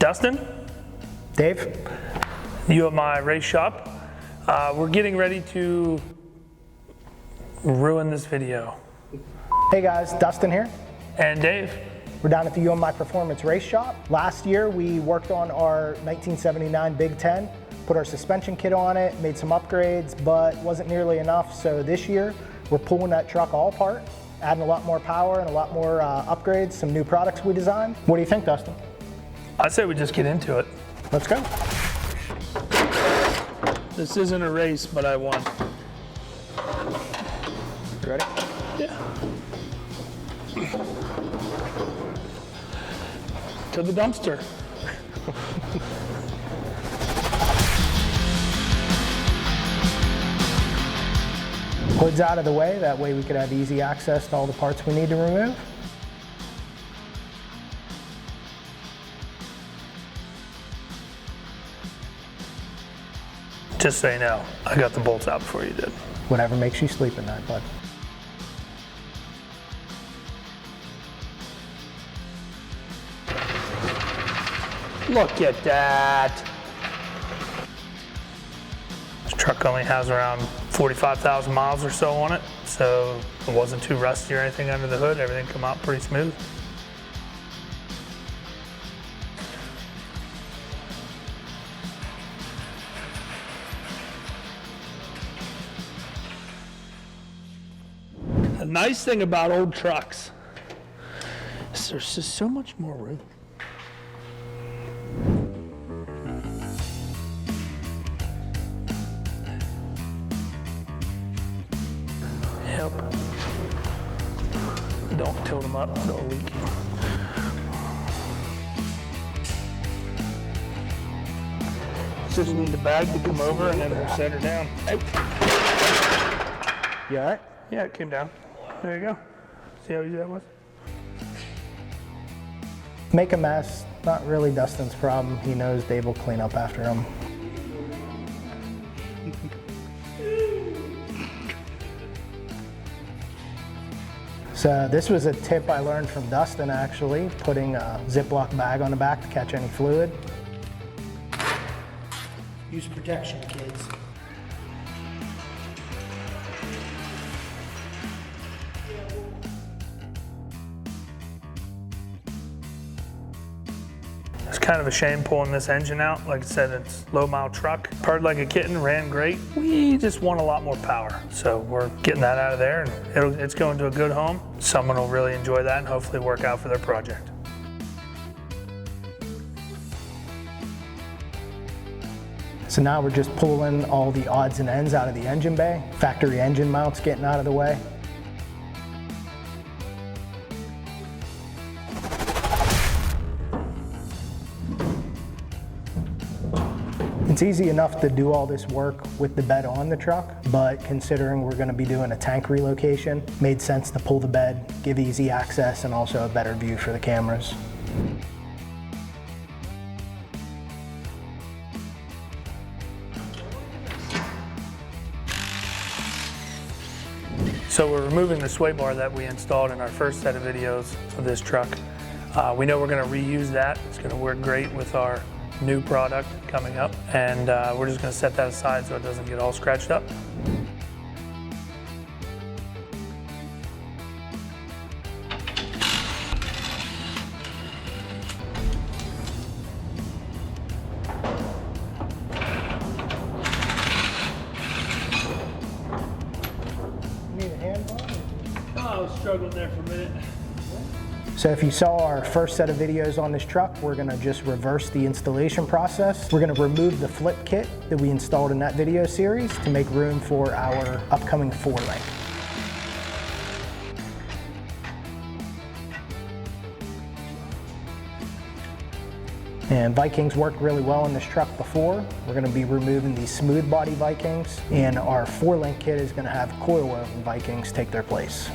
Dustin. Dave. UMI Race Shop. We're getting ready to ruin this video. Hey guys, Dustin here. And Dave. We're down at the UMI Performance Race Shop. Last year we worked on our 1979 Big 10, put our suspension kit on it, made some upgrades, but wasn't nearly enough. So this year we're pulling that truck all apart, adding a lot more power and a lot more upgrades, some new products we designed. What do you think, Dustin? I say we just get into it. Let's go. This isn't a race, but I won. You ready? Yeah. To the dumpster. Hood's out of the way, that way we could have easy access to all the parts we need to remove. Just so you know, I got the bolts out before you did. Whatever makes you sleep at night, bud. Look at that. This truck only has around 45,000 miles or so on it, so it wasn't too rusty or anything under the hood. Everything come out pretty smooth. The nice thing about old trucks is there's just so much more room. Yep. Don't tilt them up, they'll leak. Just need the bag to come over and then we'll set her down. You all right? Yeah, it came down. There you go. See how easy that was? Make a mess, not really Dustin's problem. He knows Dave will clean up after him. So this was a tip I learned from Dustin actually, putting a Ziploc bag on the back to catch any fluid. Use protection, kids. It's kind of a shame pulling this engine out. Like I said, it's low mile truck. Purred like a kitten, ran great. We just want a lot more power. So we're getting that out of there and it's going to a good home. Someone will really enjoy that and hopefully work out for their project. So now we're just pulling all the odds and ends out of the engine bay. Factory engine mounts getting out of the way. It's easy enough to do all this work with the bed on the truck, but considering we're going to be doing a tank relocation, made sense to pull the bed, give easy access, and also a better view for the cameras. So we're removing the sway bar that we installed in our first set of videos for this truck. We know we're going to reuse that. It's going to work great with our new product coming up, and we're just going to set that aside so it doesn't get all scratched up. Need a hand bar? Oh, I was struggling there for a minute. So if you saw our first set of videos on this truck, we're going to just reverse the installation process. We're going to remove the flip kit that we installed in that video series to make room for our upcoming 4-link. And Vikings worked really well in this truck before. We're going to be removing these smooth body Vikings, and our 4-link kit is going to have coilover Vikings take their place.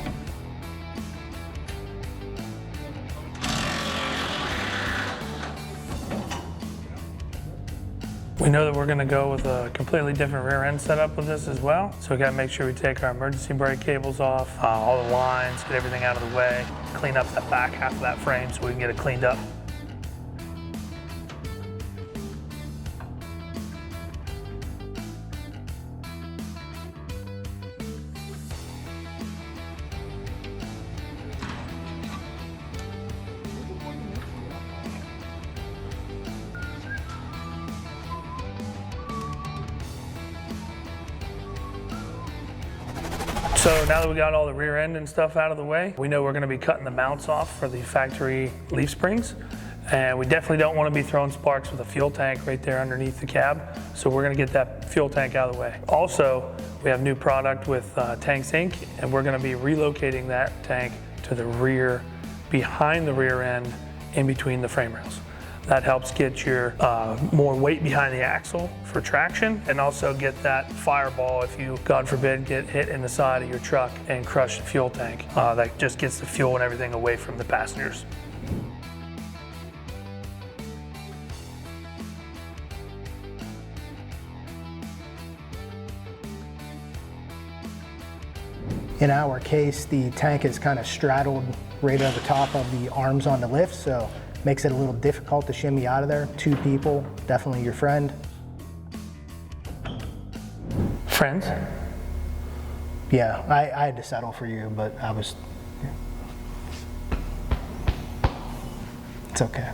We know that we're going to go with a completely different rear end setup with this as well. So we got to make sure we take our emergency brake cables off, all the lines, get everything out of the way, clean up that back half of that frame so we can get it cleaned up. So now that we got all the rear end and stuff out of the way, we know we're gonna be cutting the mounts off for the factory leaf springs. And we definitely don't want to be throwing sparks with a fuel tank right there underneath the cab. So we're going to get that fuel tank out of the way. Also, we have new product with Tanks Inc. and we're going to be relocating that tank to the rear, behind the rear end, in between the frame rails. That helps get your more weight behind the axle for traction, and also get that fireball if you, God forbid, get hit in the side of your truck and crush the fuel tank. That just gets the fuel and everything away from the passengers. In our case, the tank is kind of straddled right over the top of the arms on the lift, so makes it a little difficult to shimmy out of there. 2 people, definitely your friend. Friends? Yeah, I had to settle for you, but I was, it's okay.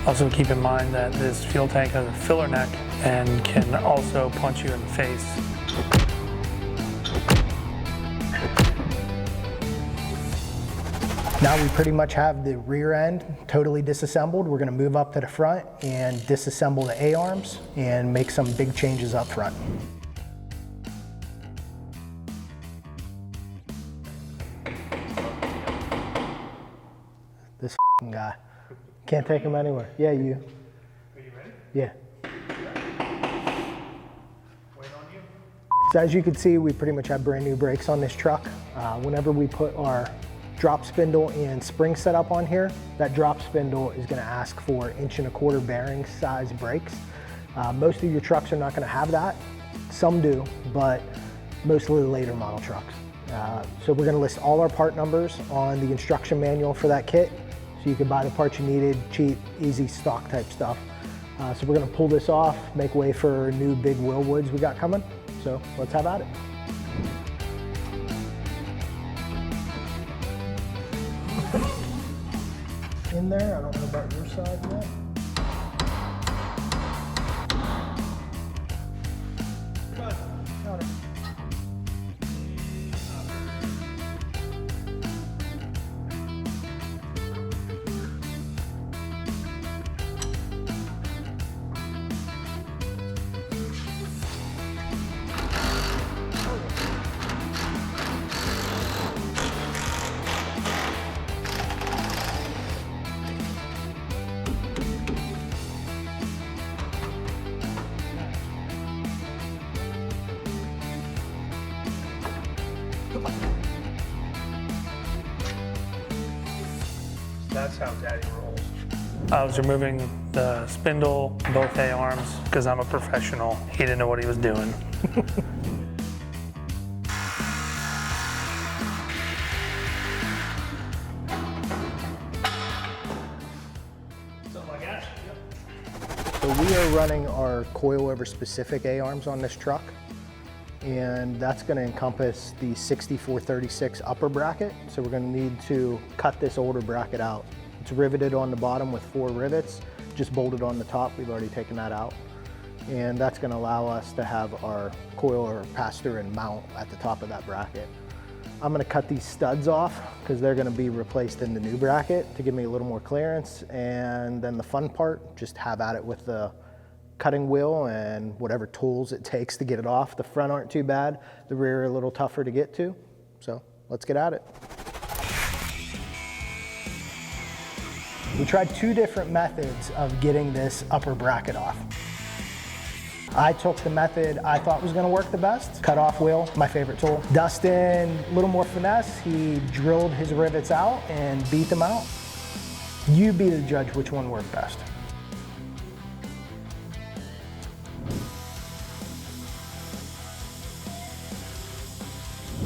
Also keep in mind that this fuel tank has a filler neck and can also punch you in the face. Now we pretty much have the rear end totally disassembled. We're going to move up to the front and disassemble the A-arms and make some big changes up front. This guy. Can't take him anywhere. Yeah, you. Are you ready? Yeah. Wait on you. So as you can see, we pretty much have brand new brakes on this truck. Whenever we put our drop spindle and spring setup on here, that drop spindle is going to ask for 1.25" bearing size brakes. Most of your trucks are not going to have that. Some do, but mostly the later model trucks. So we're going to list all our part numbers on the instruction manual for that kit. So you can buy the parts you needed, cheap, easy, stock type stuff. So we're gonna pull this off, make way for new big Willwoods we got coming. So let's have at it. In there, I don't know about your side yet. Got it. That's how Daddy rolls. I was removing the spindle, both A-arms, because I'm a professional. He didn't know what he was doing. Something like that. Yep. So we are running our coilover specific A-arms on this truck, and that's going to encompass the 6436 upper bracket. So we're going to need to cut this older bracket out. It's riveted on the bottom with 4 rivets, just bolted on the top. We've already taken that out. And that's going to allow us to have our coilover pass through and mount at the top of that bracket. I'm going to cut these studs off because they're going to be replaced in the new bracket to give me a little more clearance. And then the fun part, just have at it with the cutting wheel and whatever tools it takes to get it off. The front aren't too bad, the rear are a little tougher to get to. So let's get at it. We tried 2 different methods of getting this upper bracket off. I took the method I thought was gonna work the best. Cut off wheel, my favorite tool. Dustin, a little more finesse, he drilled his rivets out and beat them out. You be the judge which one worked best.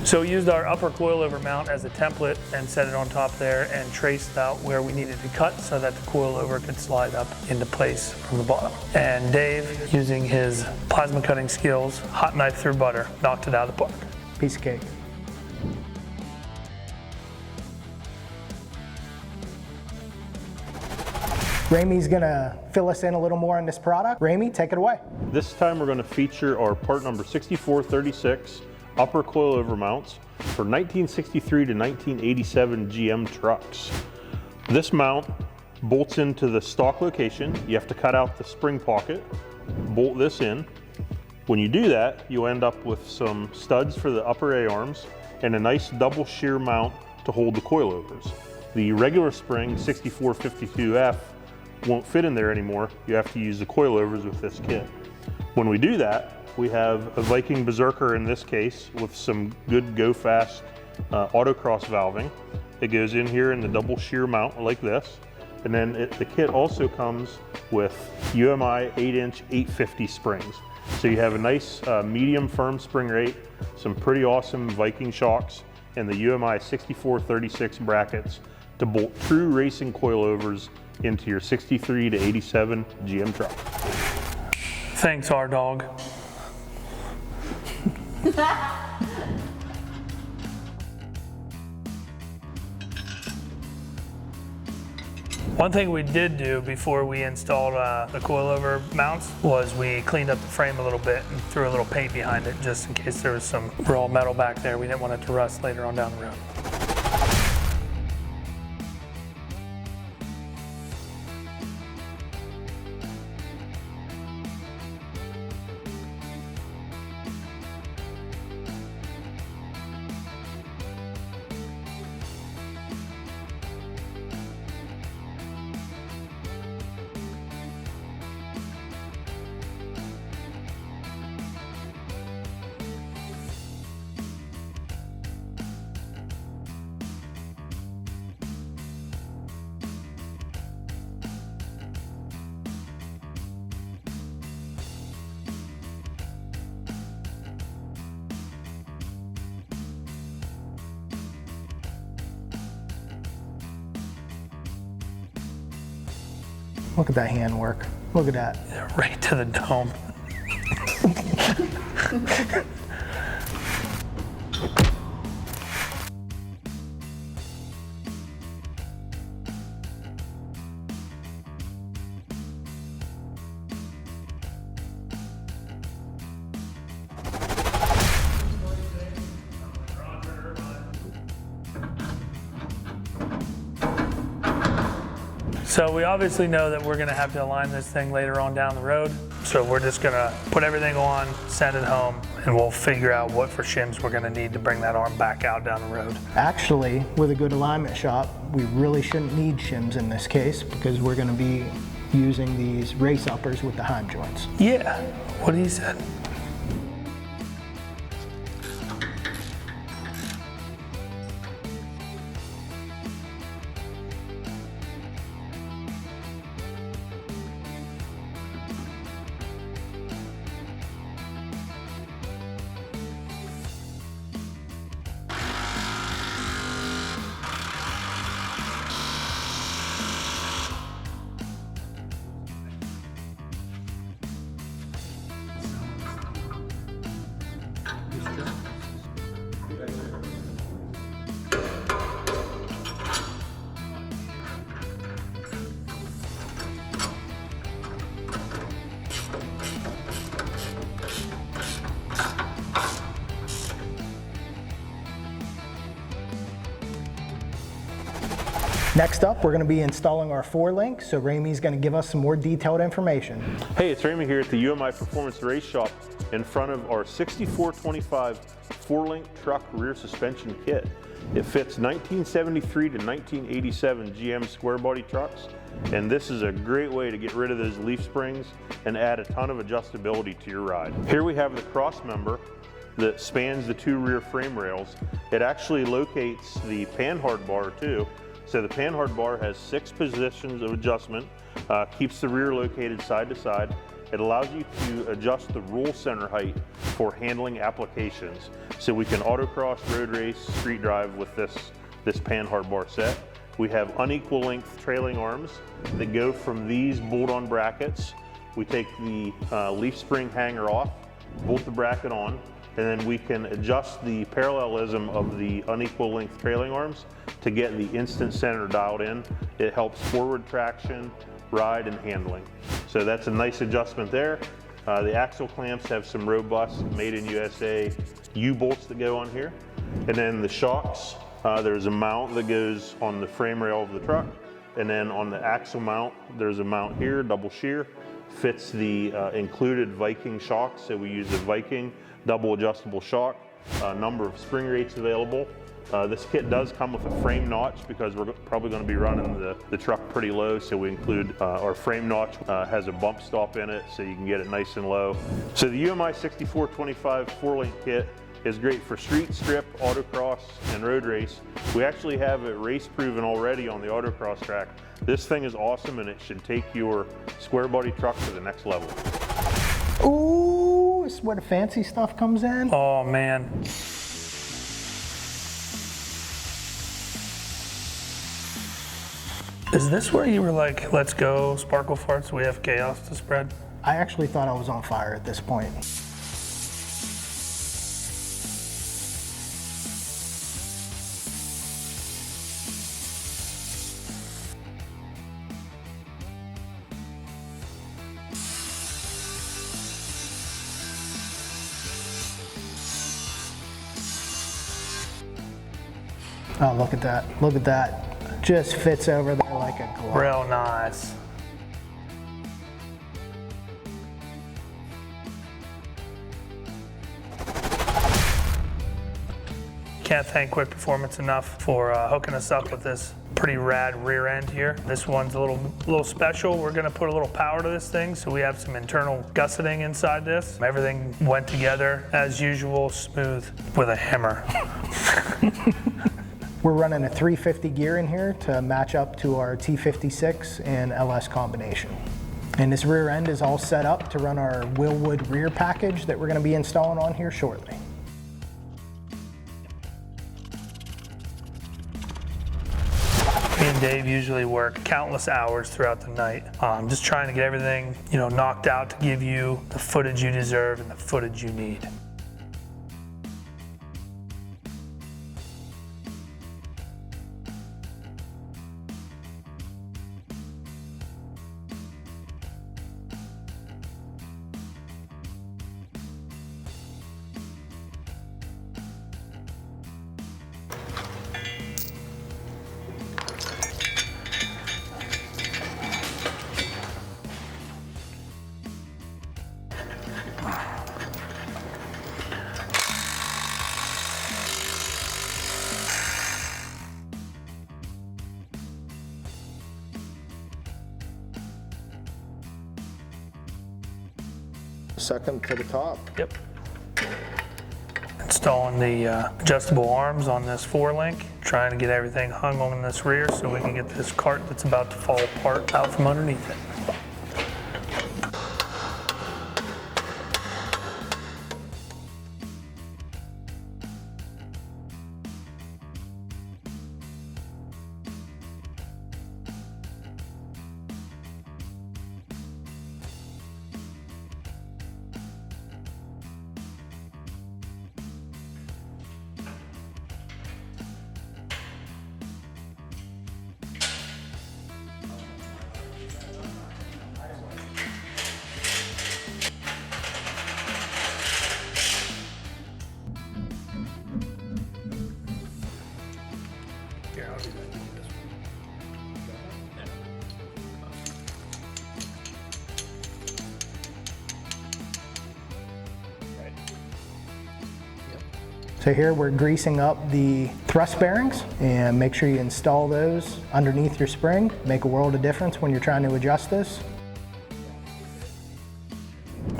So we used our upper coilover mount as a template and set it on top there and traced out where we needed to cut so that the coilover could slide up into place from the bottom. And Dave, using his plasma cutting skills, hot knife through butter, knocked it out of the park. Piece of cake. Ramey's gonna fill us in a little more on this product. Ramey, take it away. This time we're going to feature our part number 6436 upper coilover mounts for 1963 to 1987 GM trucks. This mount bolts into the stock location. You have to cut out the spring pocket, bolt this in. When you do that, you'll end up with some studs for the upper A-arms and a nice double shear mount to hold the coilovers. The regular spring 6452F won't fit in there anymore. You have to use the coilovers with this kit. When we do that, we have a Viking Berserker in this case with some good go fast autocross valving. It goes in here in the double shear mount like this. And then the kit also comes with UMI 8-inch 850 springs. So you have a nice medium firm spring rate, some pretty awesome Viking shocks, and the UMI 6436 brackets to bolt true racing coilovers into your 63 to 87 GM truck. Thanks, R-Dog. One thing we did do before we installed the coilover mounts was we cleaned up the frame a little bit and threw a little paint behind it just in case there was some raw metal back there. We didn't want it to rust later on down the road. Look at that handwork. Look at that. Yeah, right to the dome. So we obviously know that we're gonna have to align this thing later on down the road. So we're just gonna put everything on, send it home, and we'll figure out what for shims we're gonna need to bring that arm back out down the road. Actually, with a good alignment shop, we really shouldn't need shims in this case because we're gonna be using these race uppers with the heim joints. Yeah, what he said. Next up, we're going to be installing our 4-link, so Ramey's going to give us some more detailed information. Hey, it's Ramey here at the UMI Performance Race Shop in front of our 6425 4-link truck rear suspension kit. It fits 1973 to 1987 GM square body trucks, and this is a great way to get rid of those leaf springs and add a ton of adjustability to your ride. Here we have the cross member that spans the 2 rear frame rails. It actually locates the panhard bar too. So the panhard bar has 6 positions of adjustment, keeps the rear located side to side. It allows you to adjust the roll center height for handling applications. So we can autocross, road race, street drive with this panhard bar set. We have unequal length trailing arms that go from these bolt-on brackets. We take the leaf spring hanger off, bolt the bracket on, and then we can adjust the parallelism of the unequal length trailing arms to get the instant center dialed in. It helps forward traction, ride, and handling. So that's a nice adjustment there. The axle clamps have some robust made in USA U-bolts that go on here. And then the shocks, there's a mount that goes on the frame rail of the truck. And then on the axle mount, there's a mount here, double shear, fits the included Viking shocks. So we use a Viking double adjustable shock, number of spring rates available. This kit does come with a frame notch because we're probably going to be running the truck pretty low, so we include our frame notch has a bump stop in it so you can get it nice and low. So the UMI 6425 4-link kit is great for street, strip, autocross, and road race. We actually have it race proven already on the autocross track. This thing is awesome and it should take your square body truck to the next level. Ooh, this is where the fancy stuff comes in. Oh man. Is this where you were like, let's go, sparkle farts, we have chaos to spread? I actually thought I was on fire at this point. Oh, look at that. Look at that. Just fits over there like a glove. Real nice. Can't thank Quick Performance enough for hooking us up with this pretty rad rear end here. This one's a little special. We're gonna put a little power to this thing, so we have some internal gusseting inside this. Everything went together as usual, smooth with a hammer. We're running a 350 gear in here to match up to our T56 and LS combination. And this rear end is all set up to run our Willwood rear package that we're going to be installing on here shortly. Me and Dave usually work countless hours throughout the night, just trying to get everything, knocked out to give you the footage you deserve and the footage you need. Second to the top. Yep. Installing the adjustable arms on this 4-link, trying to get everything hung on this rear so we can get this cart that's about to fall apart out from underneath it. So here we're greasing up the thrust bearings, and make sure you install those underneath your spring. Make a world of difference when you're trying to adjust this.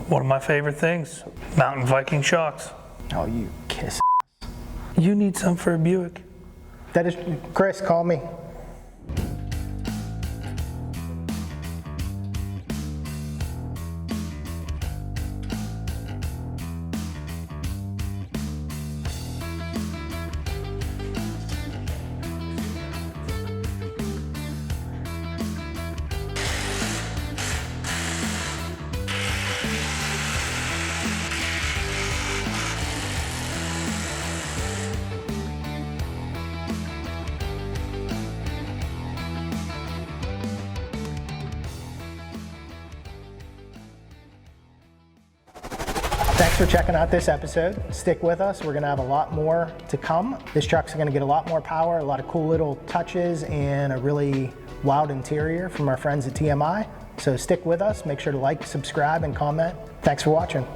One of my favorite things, mountain Viking shocks. Oh, you kiss. You need some for a Buick. That is, Chris, call me. Thanks for checking out this episode. Stick with us. We're going to have a lot more to come. This truck's going to get a lot more power, a lot of cool little touches, and a really wild interior from our friends at TMI. So stick with us. Make sure to like, subscribe, and comment. Thanks for watching.